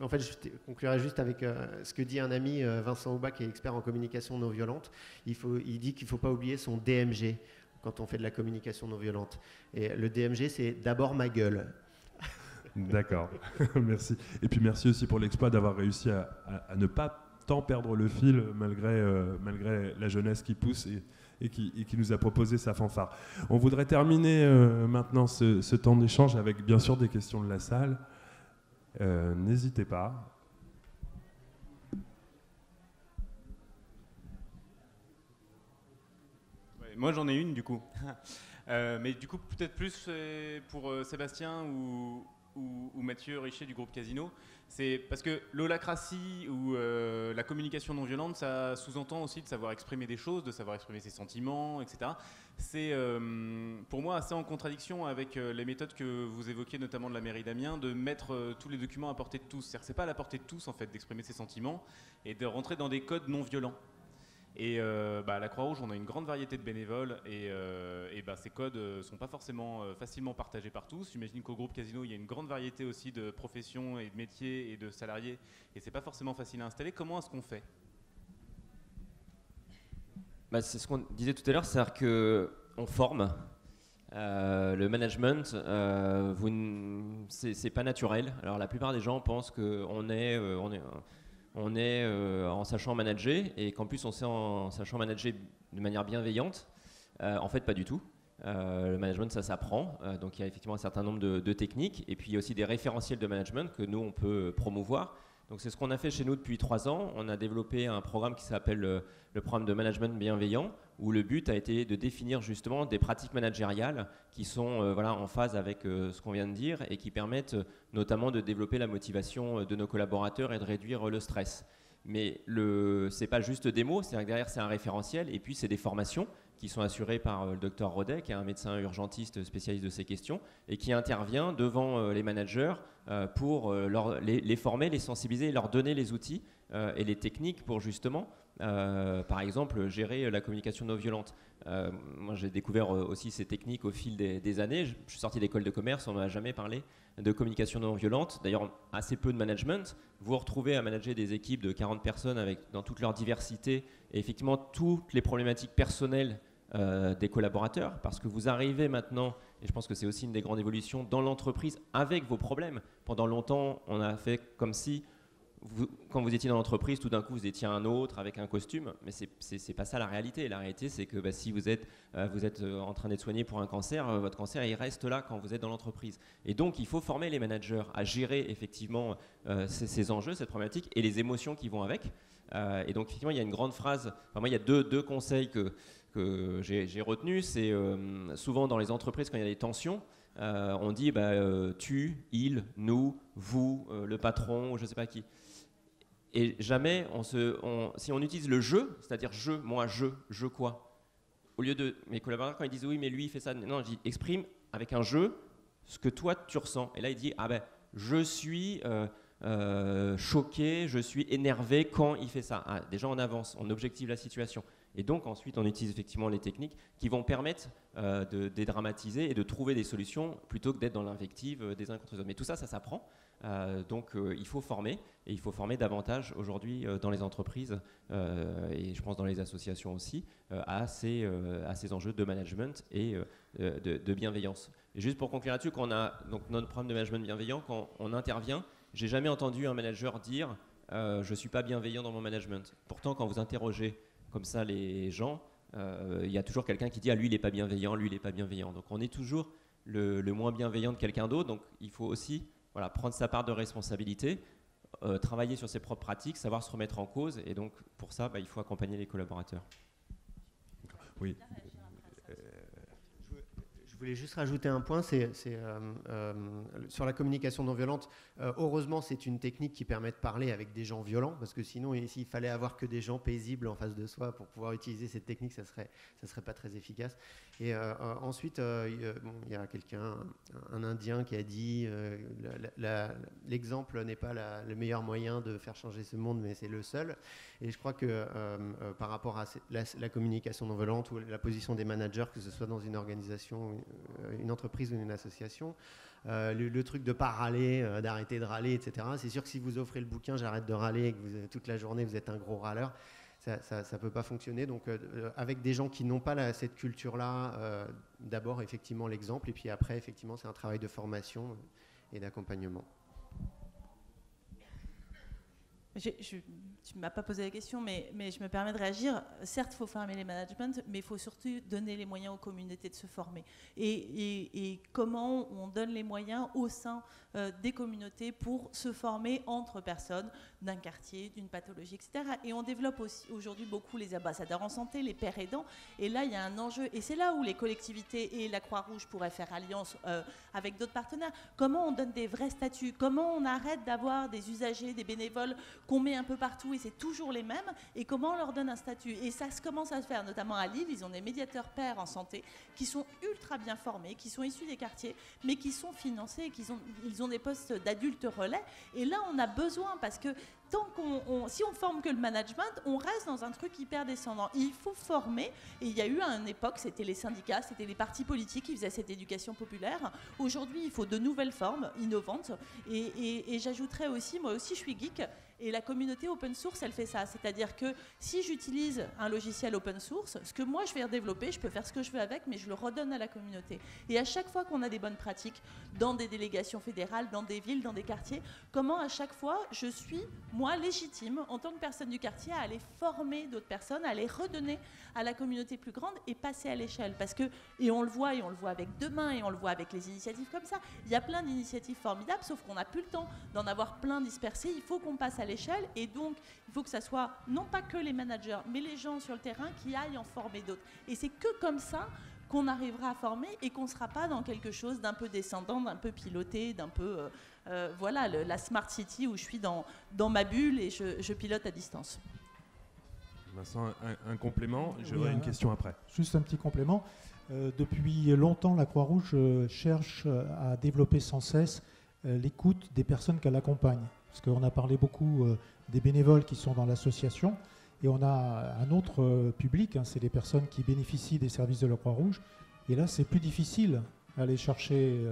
en fait, je conclurai juste avec ce que dit un ami, Vincent Auba, qui est expert en communication non violente. Il dit qu'il ne faut pas oublier son DMG quand on fait de la communication non violente. Et le DMG, c'est d'abord ma gueule. D'accord, merci. Et puis merci aussi pour l'exploit d'avoir réussi à ne pas tant perdre le fil malgré la jeunesse qui pousse et qui nous a proposé sa fanfare. On voudrait terminer maintenant ce temps d'échange avec bien sûr des questions de la salle. N'hésitez pas. Ouais, moi j'en ai une du coup. Mais du coup peut-être plus pour Sébastien ou Mathieu Richer du groupe Casino, c'est parce que l'holacratie ou la communication non violente, ça sous-entend aussi de savoir exprimer des choses, de savoir exprimer ses sentiments, etc. C'est pour moi assez en contradiction avec les méthodes que vous évoquiez, notamment de la mairie d'Amiens, de mettre tous les documents à portée de tous. C'est-à-dire que c'est pas à la portée de tous en fait d'exprimer ses sentiments et de rentrer dans des codes non violents. Et à la Croix-Rouge, on a une grande variété de bénévoles et ces codes ne sont pas forcément facilement partagés par tous. J'imagine qu'au groupe Casino, il y a une grande variété aussi de professions et de métiers et de salariés et ce n'est pas forcément facile à installer. Comment est-ce qu'on fait? C'est ce qu'on disait tout à l'heure, c'est-à-dire qu'on forme. Le management, c'est pas naturel. Alors la plupart des gens pensent qu'on est en sachant manager et qu'en plus on sait en sachant manager de manière bienveillante. En fait, pas du tout. Le management, ça s'apprend. Donc il y a effectivement un certain nombre de techniques et puis il y a aussi des référentiels de management que nous, on peut promouvoir. Donc c'est ce qu'on a fait chez nous depuis 3 ans. On a développé un programme qui s'appelle le programme de management bienveillant, où le but a été de définir justement des pratiques managériales qui sont en phase avec ce qu'on vient de dire et qui permettent notamment de développer la motivation de nos collaborateurs et de réduire le stress. Mais ce n'est pas juste des mots, c'est-à-dire que derrière c'est un référentiel et puis c'est des formations qui sont assurées par le docteur Rodet, qui est un médecin urgentiste spécialiste de ces questions et qui intervient devant les managers pour les former, les sensibiliser et leur donner les outils et les techniques pour justement, par exemple, gérer la communication non violente. Moi, j'ai découvert aussi ces techniques au fil des années. Je suis sorti d'école de commerce, on ne m'a jamais parlé de communication non violente. D'ailleurs, assez peu de management. Vous vous retrouvez à manager des équipes de 40 personnes dans toute leur diversité et effectivement toutes les problématiques personnelles des collaborateurs, parce que vous arrivez maintenant, et je pense que c'est aussi une des grandes évolutions, dans l'entreprise avec vos problèmes. Pendant longtemps, on a fait comme si, quand vous étiez dans l'entreprise, tout d'un coup, vous étiez un autre avec un costume, mais c'est pas ça la réalité. La réalité, c'est que si vous êtes en train d'être soigné pour un cancer, votre cancer, il reste là quand vous êtes dans l'entreprise. Et donc, il faut former les managers à gérer effectivement ces enjeux, cette problématique, et les émotions qui vont avec. Et donc, effectivement, il y a une grande phrase, moi, il y a deux conseils que j'ai retenu, c'est souvent dans les entreprises quand il y a des tensions, on dit tu, il, nous, vous, le patron, je ne sais pas qui. Et jamais si on utilise le je, c'est-à-dire je, moi, je quoi, au lieu de mes collaborateurs quand ils disent oui mais lui il fait ça, non, je dis exprime avec un je ce que toi tu ressens. Et là il dit je suis choqué, je suis énervé quand il fait ça. Déjà on avance, on objective la situation. Et donc ensuite on utilise effectivement les techniques qui vont permettre de dédramatiser et de trouver des solutions plutôt que d'être dans l'invective des uns contre les autres. Mais tout ça s'apprend. Donc il faut former, et il faut former davantage aujourd'hui dans les entreprises et je pense dans les associations aussi à ces enjeux de management et de bienveillance. Et juste pour conclure là-dessus, quand on a donc notre programme de management bienveillant, quand on intervient, j'ai jamais entendu un manager dire je suis pas bienveillant dans mon management. Pourtant quand vous interrogez comme ça les gens, il y a toujours quelqu'un qui dit lui il est pas bienveillant, lui il est pas bienveillant. Donc on est toujours le moins bienveillant de quelqu'un d'autre. Donc il faut aussi prendre sa part de responsabilité, travailler sur ses propres pratiques, savoir se remettre en cause. Et donc, pour ça, il faut accompagner les collaborateurs. Oui. Je voulais juste rajouter un point, c'est sur la communication non violente. Heureusement, c'est une technique qui permet de parler avec des gens violents, parce que sinon, s'il fallait avoir que des gens paisibles en face de soi pour pouvoir utiliser cette technique, ça serait pas très efficace. Et ensuite, il y a un Indien qui a dit l'exemple n'est pas le meilleur moyen de faire changer ce monde, mais c'est le seul. Et je crois que par rapport à la communication non violente ou la position des managers, que ce soit dans une organisation, une entreprise ou une association, le truc de ne pas râler, d'arrêter de râler, etc. C'est sûr que si vous offrez le bouquin « J'arrête de râler » et que toute la journée vous êtes un gros râleur, ça ne peut pas fonctionner. Donc avec des gens qui n'ont pas cette culture-là, d'abord effectivement l'exemple, et puis après effectivement c'est un travail de formation et d'accompagnement. Tu ne m'as pas posé la question, mais je me permets de réagir. Certes, il faut former les managements, mais il faut surtout donner les moyens aux communautés de se former. Et comment on donne les moyens au sein des communautés pour se former entre personnes d'un quartier, d'une pathologie, etc. Et on développe aussi aujourd'hui beaucoup les ambassadeurs en santé, les pères aidants. Et là, il y a un enjeu. Et c'est là où les collectivités et la Croix-Rouge pourraient faire alliance avec d'autres partenaires. Comment on donne des vrais statuts? Comment on arrête d'avoir des usagers, des bénévoles qu'on met un peu partout et c'est toujours les mêmes, et comment on leur donne un statut? Et ça commence à se faire, notamment à Lille. Ils ont des médiateurs pairs en santé qui sont ultra bien formés, qui sont issus des quartiers, mais qui sont financés, ils ont des postes d'adultes relais. Et là, on a besoin, parce que si on forme que le management, on reste dans un truc hyper descendant. Il faut former, et il y a eu à une époque, c'était les syndicats, c'était les partis politiques qui faisaient cette éducation populaire. Aujourd'hui, il faut de nouvelles formes innovantes. Et j'ajouterais aussi, moi aussi je suis geek, et la communauté open source, elle fait ça. C'est-à-dire que si j'utilise un logiciel open source, ce que moi je vais redévelopper, je peux faire ce que je veux avec, mais je le redonne à la communauté. Et à chaque fois qu'on a des bonnes pratiques dans des délégations fédérales, dans des villes, dans des quartiers, comment à chaque fois je suis moi, légitime, en tant que personne du quartier, à aller former d'autres personnes, à aller redonner à la communauté plus grande et passer à l'échelle. Parce que, et on le voit avec Demain, et on le voit avec les initiatives comme ça, il y a plein d'initiatives formidables, sauf qu'on n'a plus le temps d'en avoir plein dispersés. Il faut qu'on passe à l'échelle, et donc il faut que ça soit non pas que les managers, mais les gens sur le terrain qui aillent en former d'autres. Et c'est que comme ça qu'on arrivera à former et qu'on ne sera pas dans quelque chose d'un peu descendant, d'un peu piloté, d'un peu... voilà, la Smart City où je suis dans ma bulle et je pilote à distance. Vincent, un complément, j'aurai une question après. Juste un petit complément. Depuis longtemps, la Croix-Rouge cherche à développer sans cesse l'écoute des personnes qu'elle accompagne. Parce qu'on a parlé beaucoup des bénévoles qui sont dans l'association. Et on a un autre public, c'est les personnes qui bénéficient des services de la Croix-Rouge. Et là, c'est plus difficile d'aller chercher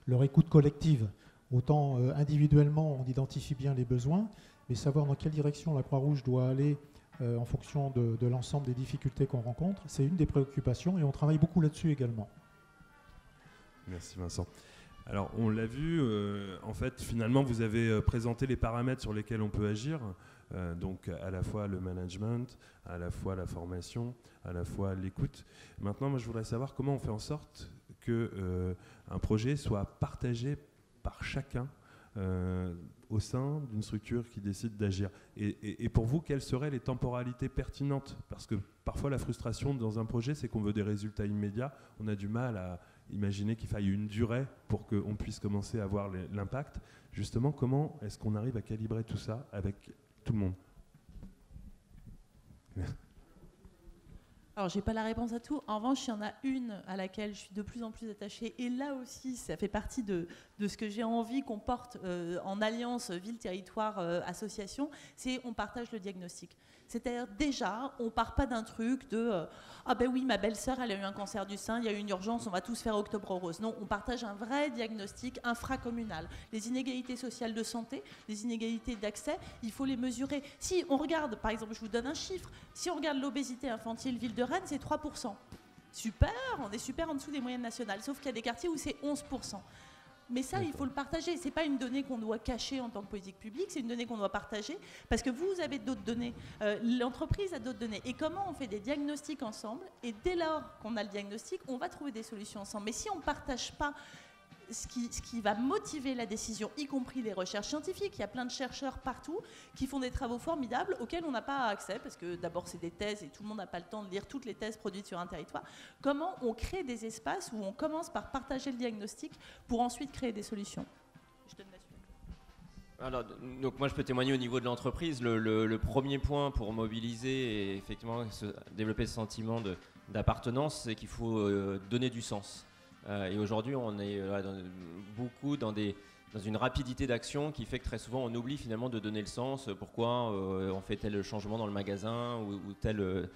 leur écoute collective. Autant individuellement, on identifie bien les besoins, mais savoir dans quelle direction la Croix-Rouge doit aller en fonction de l'ensemble des difficultés qu'on rencontre, c'est une des préoccupations et on travaille beaucoup là-dessus également. Merci Vincent. Alors, on l'a vu, en fait, finalement, vous avez présenté les paramètres sur lesquels on peut agir. Donc à la fois le management, à la fois la formation, à la fois l'écoute. Maintenant, moi, je voudrais savoir comment on fait en sorte qu'un projet soit partagé par chacun au sein d'une structure qui décide d'agir. Et pour vous, quelles seraient les temporalités pertinentes? Parce que parfois, la frustration dans un projet, c'est qu'on veut des résultats immédiats. On a du mal à imaginer qu'il faille une durée pour qu'on puisse commencer à voir l'impact. Justement, comment est-ce qu'on arrive à calibrer tout ça avec tout le monde? Alors, je n'ai pas la réponse à tout. En revanche, il y en a une à laquelle je suis de plus en plus attachée. Et là aussi, ça fait partie de ce que j'ai envie qu'on porte en alliance ville, territoire, association. C'est on partage le diagnostic. C'est-à-dire déjà, on ne part pas d'un truc de ah ben oui, ma belle-sœur, elle a eu un cancer du sein, il y a eu une urgence, on va tous faire Octobre Rose. Non, on partage un vrai diagnostic infracommunal. Les inégalités sociales de santé, les inégalités d'accès, il faut les mesurer. Si on regarde, par exemple, je vous donne un chiffre, si on regarde l'obésité infantile ville de Rennes, c'est 3%. Super, on est super en dessous des moyennes nationales, sauf qu'il y a des quartiers où c'est 11%. Mais ça, il faut le partager. Ce n'est pas une donnée qu'on doit cacher en tant que politique publique, c'est une donnée qu'on doit partager parce que vous avez d'autres données, l'entreprise a d'autres données. Et comment on fait des diagnostics ensemble? Et dès lors qu'on a le diagnostic, on va trouver des solutions ensemble. Mais si on ne partage pas ce qui va motiver la décision, y compris les recherches scientifiques. Il y a plein de chercheurs partout qui font des travaux formidables auxquels on n'a pas accès, parce que d'abord c'est des thèses et tout le monde n'a pas le temps de lire toutes les thèses produites sur un territoire. Comment on crée des espaces où on commence par partager le diagnostic pour ensuite créer des solutions? Je donne la suite. Alors, donc moi je peux témoigner au niveau de l'entreprise. Le premier point pour mobiliser et effectivement développer ce sentiment d'appartenance, c'est qu'il faut donner du sens. Et aujourd'hui, on est beaucoup dans une rapidité d'action qui fait que très souvent, on oublie finalement de donner le sens. Pourquoi on fait tel changement dans le magasin ou telle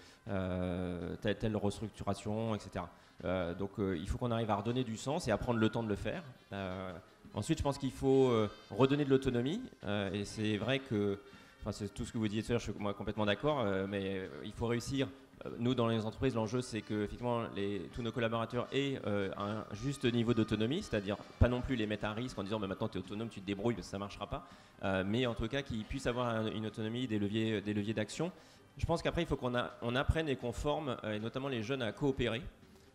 restructuration, etc. Donc, il faut qu'on arrive à redonner du sens et à prendre le temps de le faire. Ensuite, je pense qu'il faut redonner de l'autonomie. Et c'est vrai que, c'est tout ce que vous disiez tout à l'heure, je suis moi complètement d'accord, mais il faut réussir. Nous, dans les entreprises, l'enjeu, c'est que effectivement, tous nos collaborateurs aient un juste niveau d'autonomie, c'est-à-dire pas non plus les mettre à risque en disant maintenant tu es autonome, tu te débrouilles, parce que ça ne marchera pas, mais en tout cas qu'ils puissent avoir une autonomie, des leviers d'action. Je pense qu'après, il faut qu'on apprenne et qu'on forme, et notamment les jeunes, à coopérer,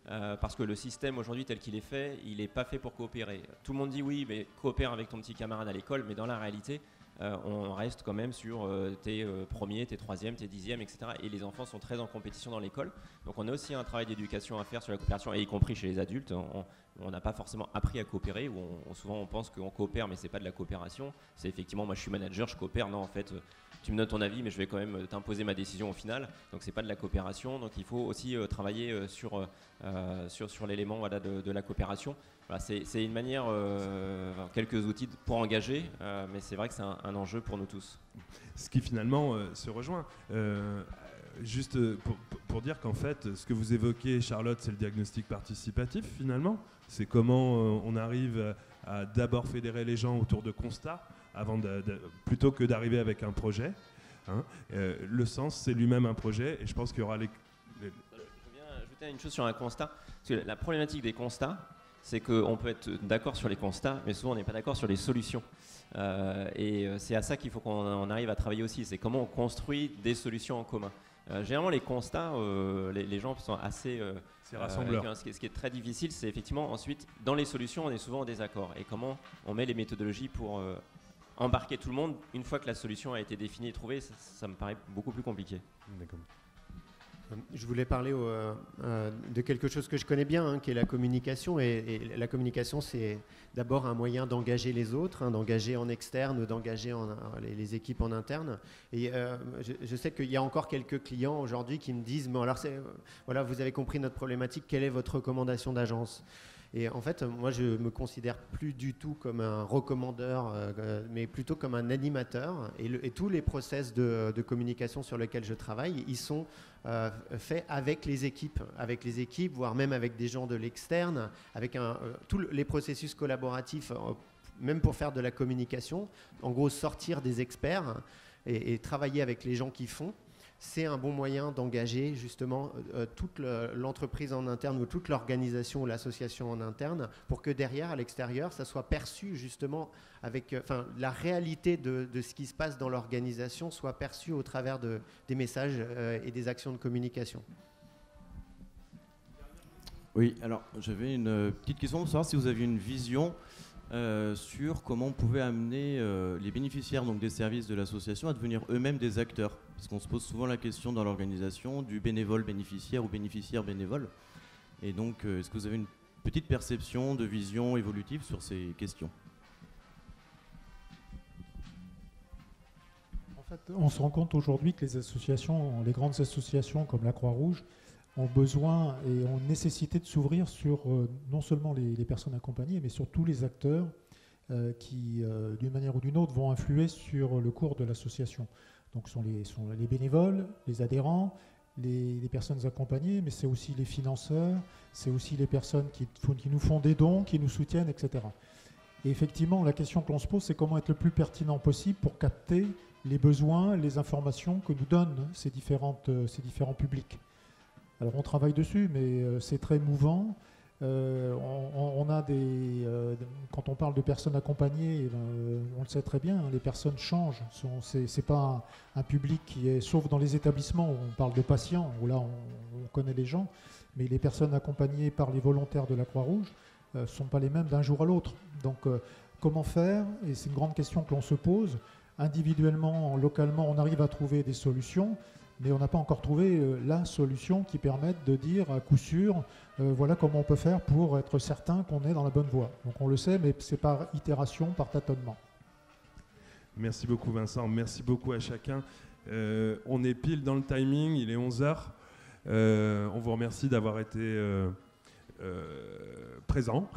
parce que le système aujourd'hui tel qu'il est fait, il n'est pas fait pour coopérer. Tout le monde dit oui, mais coopère avec ton petit camarade à l'école, mais dans la réalité, on reste quand même sur tes premiers, tes troisièmes, tes dixièmes, etc. Et les enfants sont très en compétition dans l'école. Donc on a aussi un travail d'éducation à faire sur la coopération, et y compris chez les adultes. On n'a pas forcément appris à coopérer, ou souvent on pense qu'on coopère, mais c'est pas de la coopération. C'est effectivement, moi je suis manager, je coopère. Non, en fait, tu me donnes ton avis, mais je vais quand même t'imposer ma décision au final. Donc c'est pas de la coopération. Donc il faut aussi travailler sur l'élément de la coopération. Voilà, c'est une manière, quelques outils pour engager, mais c'est vrai que c'est un enjeu pour nous tous. Ce qui finalement se rejoint. Juste pour dire qu'en fait, ce que vous évoquez, Charlotte, c'est le diagnostic participatif finalement. C'est comment on arrive à d'abord fédérer les gens autour de constats plutôt que d'arriver avec un projet. Hein. Le sens, c'est lui-même un projet, et je pense qu'il y aura Je viens ajouter une chose sur un constat. Parce que la problématique des constats, c'est qu'on peut être d'accord sur les constats, mais souvent on n'est pas d'accord sur les solutions. Et c'est à ça qu'il faut qu'on arrive à travailler aussi, c'est comment on construit des solutions en commun. Généralement, les constats, les gens sont assez... c'est rassembleur. Ce qui est très difficile, c'est effectivement ensuite, dans les solutions, on est souvent en désaccord. Et comment on met les méthodologies pour embarquer tout le monde, une fois que la solution a été définie et trouvée, ça me paraît beaucoup plus compliqué. D'accord. Je voulais parler de quelque chose que je connais bien, hein, qui est la communication. Et la communication, c'est d'abord un moyen d'engager les autres, hein, d'engager en externe ou d'engager les équipes en interne. Et je sais qu'il y a encore quelques clients aujourd'hui qui me disent bon, alors voilà, vous avez compris notre problématique, quelle est votre recommandation d'agence ? Et en fait, moi, je me considère plus du tout comme un recommandeur, mais plutôt comme un animateur. Et tous les process de communication sur lesquels je travaille, ils sont faits avec les équipes, voire même avec des gens de l'externe, avec tous les processus collaboratifs, même pour faire de la communication. En gros, sortir des experts et travailler avec les gens qui font. C'est un bon moyen d'engager justement toute l'entreprise en interne ou toute l'organisation ou l'association en interne pour que derrière, à l'extérieur, ça soit perçu justement avec la réalité de ce qui se passe dans l'organisation soit perçue au travers des messages et des actions de communication. Oui, alors j'avais une petite question pour savoir si vous aviez une vision sur comment on pouvait amener les bénéficiaires donc, des services de l'association à devenir eux-mêmes des acteurs. Parce qu'on se pose souvent la question dans l'organisation du bénévole bénéficiaire ou bénéficiaire bénévole. Et donc, est-ce que vous avez une petite perception de vision évolutive sur ces questions ? En fait, on se rend compte aujourd'hui que les associations, les grandes associations comme la Croix-Rouge, ont besoin et ont nécessité de s'ouvrir sur non seulement les personnes accompagnées, mais sur tous les acteurs qui, d'une manière ou d'une autre, vont influer sur le cours de l'association. Donc, sont les bénévoles, les adhérents, les personnes accompagnées, mais c'est aussi les financeurs, c'est aussi les personnes qui nous font des dons, qui nous soutiennent, etc. Et effectivement, la question que l'on se pose, c'est comment être le plus pertinent possible pour capter les besoins, les informations que nous donnent ces différents publics. Alors on travaille dessus, mais c'est très mouvant. On a quand on parle de personnes accompagnées, on le sait très bien, hein, les personnes changent. C'est pas un public qui est, sauf dans les établissements où on parle de patients, où là on connaît les gens, mais les personnes accompagnées par les volontaires de la Croix-Rouge ne sont pas les mêmes d'un jour à l'autre. Donc comment faire ? Et c'est une grande question que l'on se pose. Individuellement, localement, on arrive à trouver des solutions, mais on n'a pas encore trouvé la solution qui permette de dire à coup sûr, voilà comment on peut faire pour être certain qu'on est dans la bonne voie. Donc on le sait, mais c'est par itération, par tâtonnement. Merci beaucoup Vincent, merci beaucoup à chacun. On est pile dans le timing, il est 11h. On vous remercie d'avoir été présents.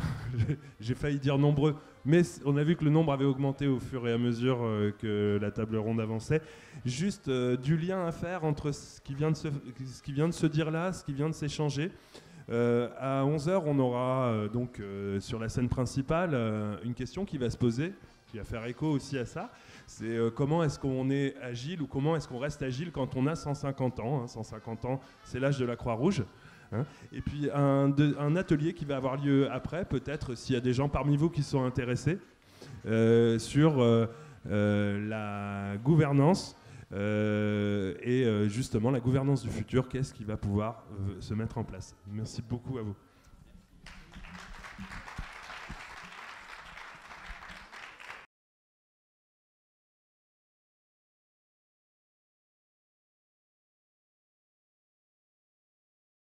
J'ai failli dire nombreux, mais on a vu que le nombre avait augmenté au fur et à mesure que la table ronde avançait. Juste du lien à faire entre ce qui vient de se dire là, ce qui vient de s'échanger. À 11h, on aura donc sur la scène principale une question qui va se poser, qui va faire écho aussi à ça. C'est comment est-ce qu'on est agile ou comment est-ce qu'on reste agile quand on a 150 ans. 150 ans, c'est l'âge de la Croix-Rouge. Et puis un atelier qui va avoir lieu après, peut-être s'il y a des gens parmi vous qui sont intéressés, sur la gouvernance et justement la gouvernance du futur, qu'est-ce qui va pouvoir se mettre en place. Merci beaucoup à vous.